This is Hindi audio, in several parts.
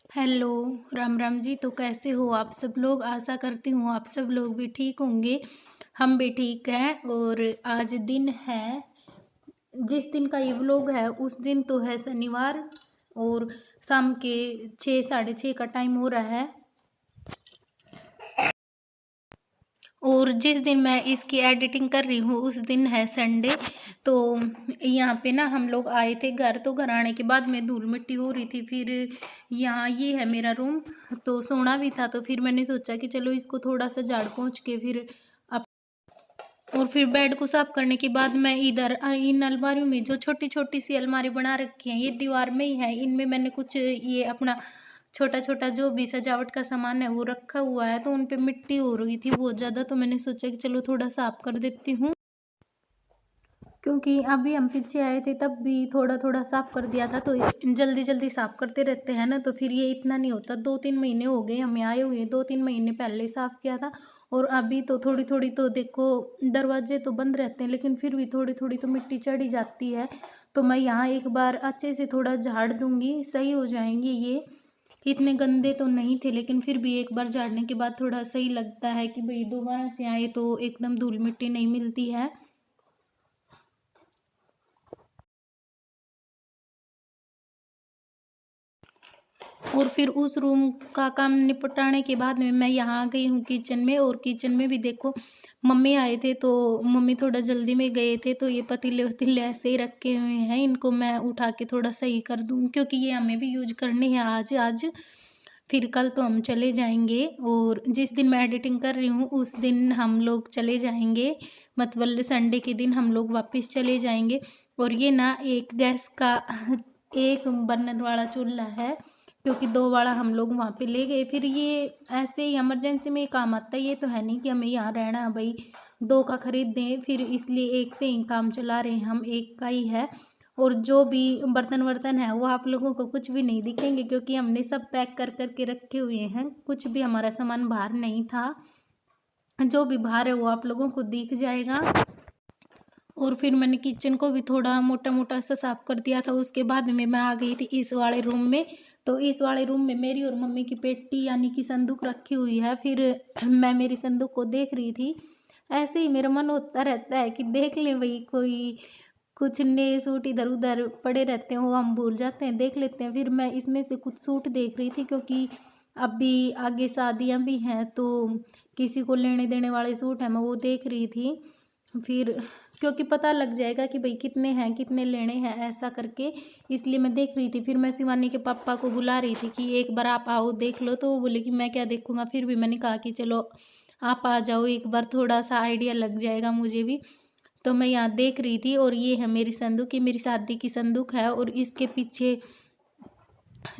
हेलो, राम राम जी। तो कैसे हो आप सब लोग? आशा करती हूँ आप सब लोग भी ठीक होंगे। हम भी ठीक हैं। और आज दिन है, जिस दिन का ये व्लॉग है उस दिन तो है शनिवार, और शाम के 6 साढ़े 6 का टाइम हो रहा है। और जिस दिन मैं इसकी एडिटिंग कर रही हूँ उस दिन है संडे। तो यहाँ पे ना हम लोग आए थे घर, तो घर आने के बाद में धूल मिट्टी हो रही थी। फिर यहाँ ये है मेरा रूम, तो सोना भी था, तो फिर मैंने सोचा कि चलो इसको थोड़ा सा झाड़ पोंछ के फिर अप और फिर बेड को साफ करने के बाद मैं इधर इन अलमारियों में, जो छोटी छोटी सी अलमारी बना रखी है ये दीवार में ही है, इनमें मैंने कुछ ये अपना छोटा छोटा जो भी सजावट का सामान है वो रखा हुआ है। तो उन पे मिट्टी हो रही थी बहुत ज़्यादा, तो मैंने सोचा कि चलो थोड़ा साफ कर देती हूँ। क्योंकि अभी हम पीछे आए थे तब भी थोड़ा थोड़ा साफ कर दिया था, तो जल्दी जल्दी साफ करते रहते हैं ना, तो फिर ये इतना नहीं होता। 2-3 महीने हो गए हमें आए हुए, 2-3 महीने पहले साफ किया था। और अभी तो थोड़ी थोड़ी, तो देखो दरवाजे तो बंद रहते हैं लेकिन फिर भी थोड़ी थोड़ी तो मिट्टी चढ़ी जाती है। तो मैं यहाँ एक बार अच्छे से थोड़ा झाड़ दूंगी, सही हो जाएंगे ये। इतने गंदे तो नहीं थे लेकिन फिर भी एक बार झाड़ने के बाद थोड़ा सही लगता है कि भाई दोबारा से आए तो एकदम धूल मिट्टी नहीं मिलती है। और फिर उस रूम का काम निपटाने के बाद में मैं यहाँ आ गई हूँ किचन में। और किचन में भी देखो मम्मी आए थे, तो मम्मी थोड़ा जल्दी में गए थे, तो ये पतीले वतीले ऐसे ही रखे हुए हैं, इनको मैं उठा के थोड़ा सही कर दूँ क्योंकि ये हमें भी यूज करने हैं आज आज। फिर कल तो हम चले जाएंगे, और जिस दिन मैं एडिटिंग कर रही हूँ उस दिन हम लोग चले जाएंगे, मतलब संडे के दिन हम लोग वापस चले जाएंगे। और ये ना एक गैस का एक बर्नर वाला चूल्हा है, क्योंकि 2 वाला हम लोग वहाँ पे ले गए। फिर ये ऐसे ही इमरजेंसी में काम आता है, ये तो है नहीं कि हमें यहाँ रहना है भाई 2 का खरीद दें, फिर इसलिए एक से ही काम चला रहे हैं हम, एक का ही है। और जो भी बर्तन वर्तन है वो आप लोगों को कुछ भी नहीं दिखेंगे क्योंकि हमने सब पैक कर करके रखे हुए हैं, कुछ भी हमारा सामान बाहर नहीं था। जो भी बाहर है वो आप लोगों को दिख जाएगा। और फिर मैंने किचन को भी थोड़ा मोटा मोटा सा साफ कर दिया था। उसके बाद में मैं आ गई थी इस वाले रूम में। तो इस वाले रूम में मेरी और मम्मी की पेटी यानी कि संदूक रखी हुई है। फिर मैं मेरी संदूक को देख रही थी, ऐसे ही मेरा मन होता रहता है कि देख लें भाई, कोई कुछ नए सूट इधर उधर पड़े रहते हैं वो हम भूल जाते हैं, देख लेते हैं। फिर मैं इसमें से कुछ सूट देख रही थी क्योंकि अभी आगे शादियां भी हैं, तो किसी को लेने देने वाले सूट हैं, मैं वो देख रही थी। फिर क्योंकि पता लग जाएगा कि भाई कितने हैं, कितने लेने हैं, ऐसा करके इसलिए मैं देख रही थी। फिर मैं शिवानी के पापा को बुला रही थी कि एक बार आप आओ देख लो, तो वो बोले कि मैं क्या देखूंगा। फिर भी मैंने कहा कि चलो आप आ जाओ एक बार, थोड़ा सा आइडिया लग जाएगा मुझे भी। तो मैं यहाँ देख रही थी, और ये है मेरी संदूक, ये मेरी शादी की संदूक है। और इसके पीछे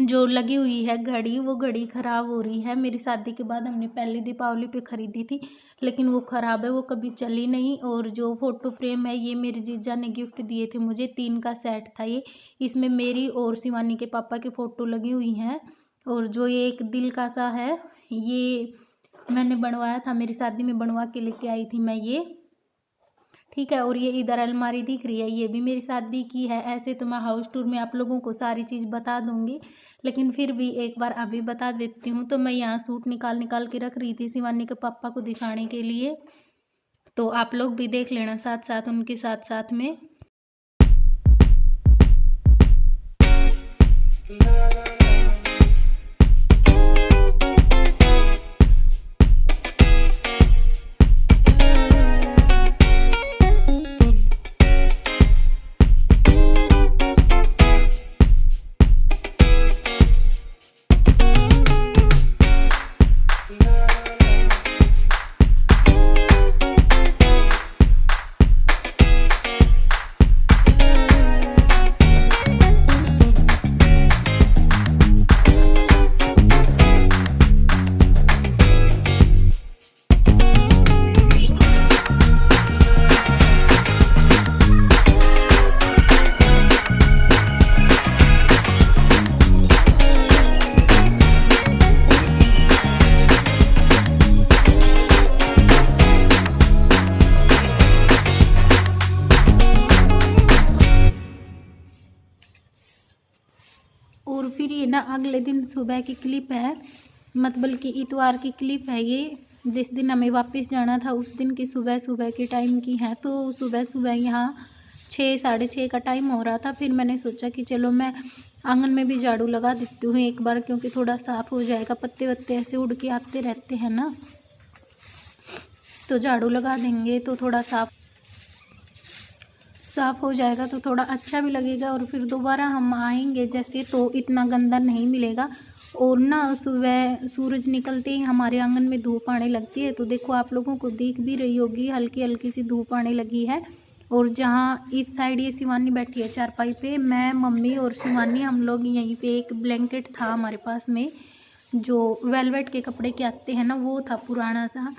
जो लगी हुई है घड़ी, वो घड़ी ख़राब हो रही है। मेरी शादी के बाद हमने पहली दीपावली पे ख़रीदी थी, लेकिन वो ख़राब है, वो कभी चली नहीं। और जो फ़ोटो फ्रेम है ये मेरे जीजा ने गिफ्ट दिए थे मुझे, 3 का सेट था ये। इसमें मेरी और शिवानी के पापा की फ़ोटो लगी हुई हैं। और जो ये एक दिल का सा है, ये मैंने बनवाया था, मेरी शादी में बनवा के लेके आई थी मैं ये, ठीक है। और ये इधर अलमारी दिख रही है, ये भी मेरी शादी की है। ऐसे तो मैं हाउस टूर में आप लोगों को सारी चीज़ बता दूंगी, लेकिन फिर भी एक बार अभी बता देती हूँ। तो मैं यहाँ सूट निकाल निकाल के रख रही थी शिवानी के पापा को दिखाने के लिए, तो आप लोग भी देख लेना साथ साथ उनके साथ साथ में। और फिर ये ना अगले दिन सुबह की क्लिप है, मतलब कि इतवार की क्लिप है ये, जिस दिन हमें वापस जाना था उस दिन की सुबह सुबह के टाइम की है। तो सुबह सुबह यहाँ 6 साढ़े 6 का टाइम हो रहा था। फिर मैंने सोचा कि चलो मैं आंगन में भी झाड़ू लगा देती हूँ एक बार, क्योंकि थोड़ा साफ़ हो जाएगा, पत्ते वत्ते ऐसे उड़ के आते रहते हैं ना, तो झाड़ू लगा देंगे तो थोड़ा साफ़ हो जाएगा, तो थोड़ा अच्छा भी लगेगा। और फिर दोबारा हम आएंगे जैसे तो इतना गंदा नहीं मिलेगा। और ना सुबह सूरज निकलते ही हमारे आंगन में धूप आने लगती है, तो देखो आप लोगों को दिख भी रही होगी, हल्की हल्की सी धूप आने लगी है। और जहाँ इस साइड ये शिवानी बैठी है चारपाई पे, मैं मम्मी और शिवानी हम लोग यहीं पे, एक ब्लैंकेट था हमारे पास में जो वेलवेट के कपड़े के आते हैं ना, वो था पुराना सा,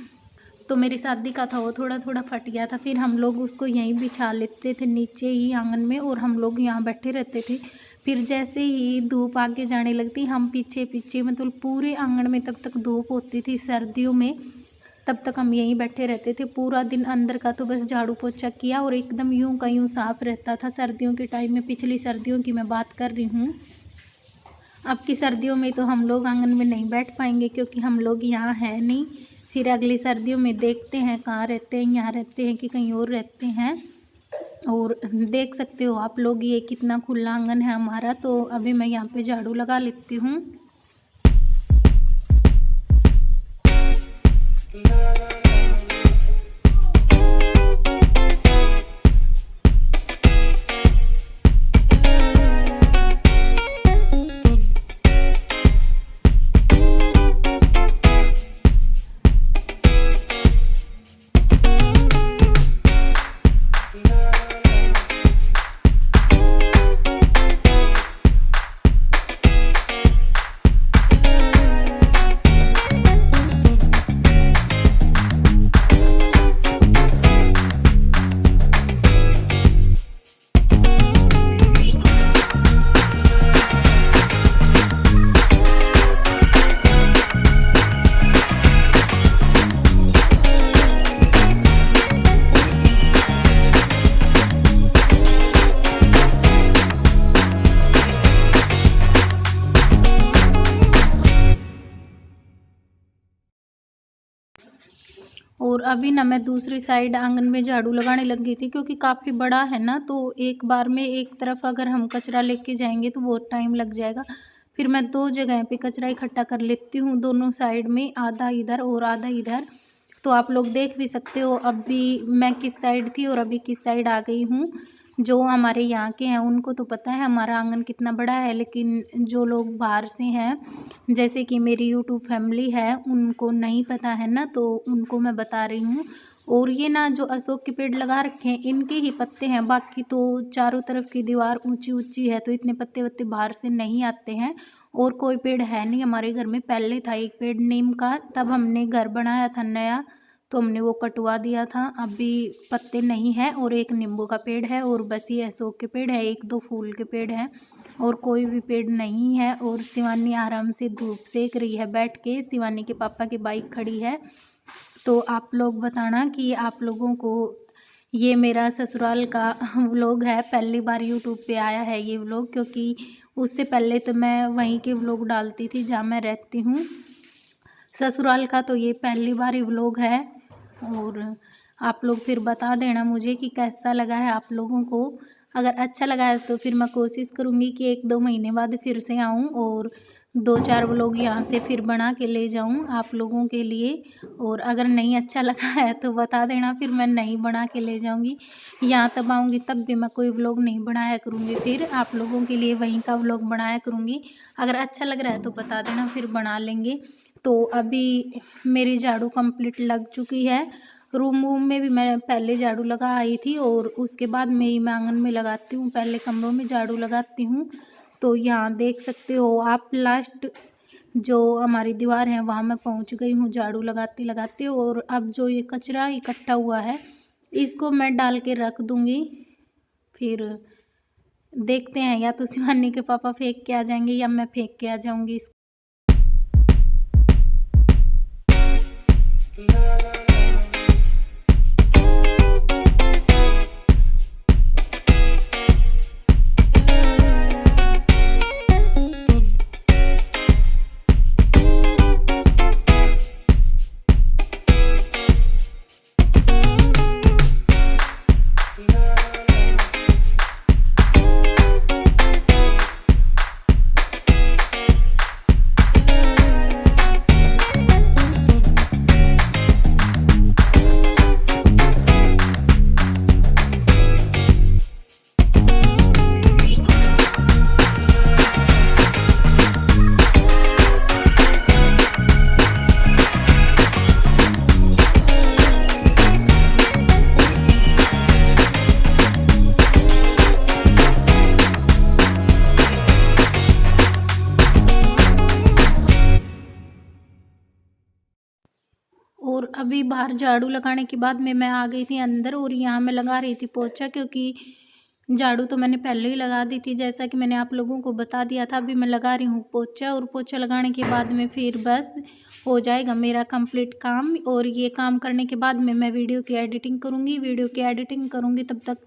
तो मेरी शादी का था, वो थोड़ा थोड़ा फट गया था। फिर हम लोग उसको यहीं बिछा लेते थे नीचे ही आंगन में, और हम लोग यहाँ बैठे रहते थे। फिर जैसे ही धूप आगे जाने लगती हम पीछे पीछे, मतलब पूरे आंगन में तब तक धूप होती थी सर्दियों में, तब तक हम यहीं बैठे रहते थे। पूरा दिन अंदर का तो बस झाड़ू पोछा किया, और एकदम यूं का यूं साफ रहता था सर्दियों के टाइम में। पिछली सर्दियों की मैं बात कर रही हूँ। अब की सर्दियों में तो हम लोग आंगन में नहीं बैठ पाएंगे, क्योंकि हम लोग यहाँ हैं नहीं। फिर अगली सर्दियों में देखते हैं कहाँ रहते हैं, यहाँ रहते हैं कि कहीं और रहते हैं। और देख सकते हो आप लोग ये कितना खुला आंगन है हमारा। तो अभी मैं यहाँ पे झाड़ू लगा लेती हूँ। और अभी ना मैं दूसरी साइड आंगन में झाड़ू लगाने लग गई थी, क्योंकि काफ़ी बड़ा है ना, तो एक बार में एक तरफ अगर हम कचरा लेके जाएंगे तो बहुत टाइम लग जाएगा। फिर मैं 2 जगह पे कचरा इकट्ठा कर लेती हूँ, दोनों साइड में, आधा इधर और आधा इधर। तो आप लोग देख भी सकते हो अभी मैं किस साइड थी और अभी किस साइड आ गई हूँ। जो हमारे यहाँ के हैं उनको तो पता है हमारा आंगन कितना बड़ा है, लेकिन जो लोग बाहर से हैं, जैसे कि मेरी यूट्यूब फैमिली है, उनको नहीं पता है ना, तो उनको मैं बता रही हूँ। और ये ना जो अशोक के पेड़ लगा रखे हैं इनके ही पत्ते हैं, बाकी तो चारों तरफ की दीवार ऊंची ऊंची है, तो इतने पत्ते वत्ते बाहर से नहीं आते हैं। और कोई पेड़ है नहीं हमारे घर में। पहले था एक पेड़ नीम का, तब हमने घर बनाया था नया, तो हमने वो कटवा दिया था। अभी पत्ते नहीं है, और एक नींबू का पेड़ है, और बस ये अशोक के पेड़ है, 1-2 फूल के पेड़ हैं, और कोई भी पेड़ नहीं है। और शिवानी आराम से धूप सेक रही है बैठ के। शिवानी के पापा की बाइक खड़ी है। तो आप लोग बताना कि आप लोगों को ये मेरा ससुराल का व्लॉग है, पहली बार यूट्यूब पे आया है ये व्लॉग, क्योंकि उससे पहले तो मैं वहीं के व्लॉग डालती थी जहाँ मैं रहती हूँ। ससुराल का तो ये पहली बार ही व्लॉग है। और आप लोग फिर बता देना मुझे कि कैसा लगा है आप लोगों को। अगर अच्छा लगा है तो फिर मैं कोशिश करूँगी कि 1-2 महीने बाद फिर से आऊँ और 2-4 व्लॉग यहाँ से फिर बना के ले जाऊँ आप लोगों के लिए। और अगर नहीं अच्छा लगा है तो बता देना, फिर मैं नहीं बना के ले जाऊँगी। यहाँ तब आऊँगी तब भी मैं कोई व्लॉग नहीं बनाया करूँगी, फिर आप लोगों के लिए वहीं का व्लॉग बनाया करूँगी। अगर अच्छा लग रहा है तो बता देना, फिर बना लेंगे। तो अभी मेरी झाड़ू कंप्लीट लग चुकी है। रूम वूम में भी मैं पहले झाड़ू लगा आई थी, और उसके बाद मैं आंगन में लगाती हूँ, पहले कमरों में झाड़ू लगाती हूँ। तो यहाँ देख सकते हो आप, लास्ट जो हमारी दीवार है वहाँ मैं पहुँच गई हूँ झाड़ू लगाते लगाते। और अब जो ये कचरा इकट्ठा हुआ है इसको मैं डाल के रख दूँगी। फिर देखते हैं, या तो शिवानी के पापा फेंक के आ जाएंगे या मैं फेंक के आ जाऊँगी। अभी बाहर झाड़ू लगाने के बाद में मैं आ गई थी अंदर और यहाँ मैं लगा रही थी पोछा, क्योंकि झाड़ू तो मैंने पहले ही लगा दी थी, जैसा कि मैंने आप लोगों को बता दिया था। अभी मैं लगा रही हूँ पोछा, और पोछा लगाने के बाद में फिर बस हो जाएगा मेरा कंप्लीट काम। और ये काम करने के बाद में मैं वीडियो की एडिटिंग करूँगी। तब तक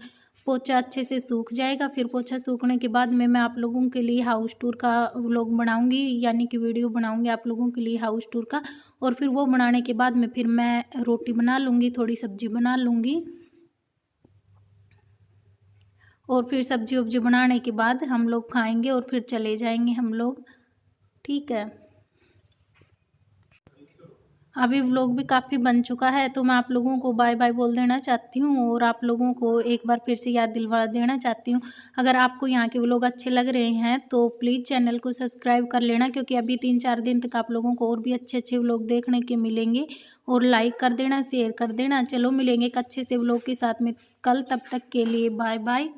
पोछा अच्छे से सूख जाएगा। फिर पोछा सूखने के बाद में मैं आप लोगों के लिए हाउस टूर का व्लॉग बनाऊंगी, यानी कि वीडियो बनाऊंगी आप लोगों के लिए हाउस टूर का। और फिर वो बनाने के बाद में फिर मैं रोटी बना लूँगी, थोड़ी सब्जी बना लूँगी, और फिर सब्जी वब्जी बनाने के बाद हम लोग खाएंगे और फिर चले जाएंगे हम लोग। ठीक है, अभी व्लॉग भी काफ़ी बन चुका है, तो मैं आप लोगों को बाय बाय बोल देना चाहती हूँ, और आप लोगों को एक बार फिर से याद दिलवा देना चाहती हूँ। अगर आपको यहाँ के व्लॉग अच्छे लग रहे हैं तो प्लीज़ चैनल को सब्सक्राइब कर लेना, क्योंकि अभी 3-4 दिन तक आप लोगों को और भी अच्छे अच्छे व्लॉग देखने के मिलेंगे। और लाइक कर देना, शेयर कर देना। चलो मिलेंगे एक अच्छे से व्लॉग के साथ में कल, तब तक के लिए बाय बाय।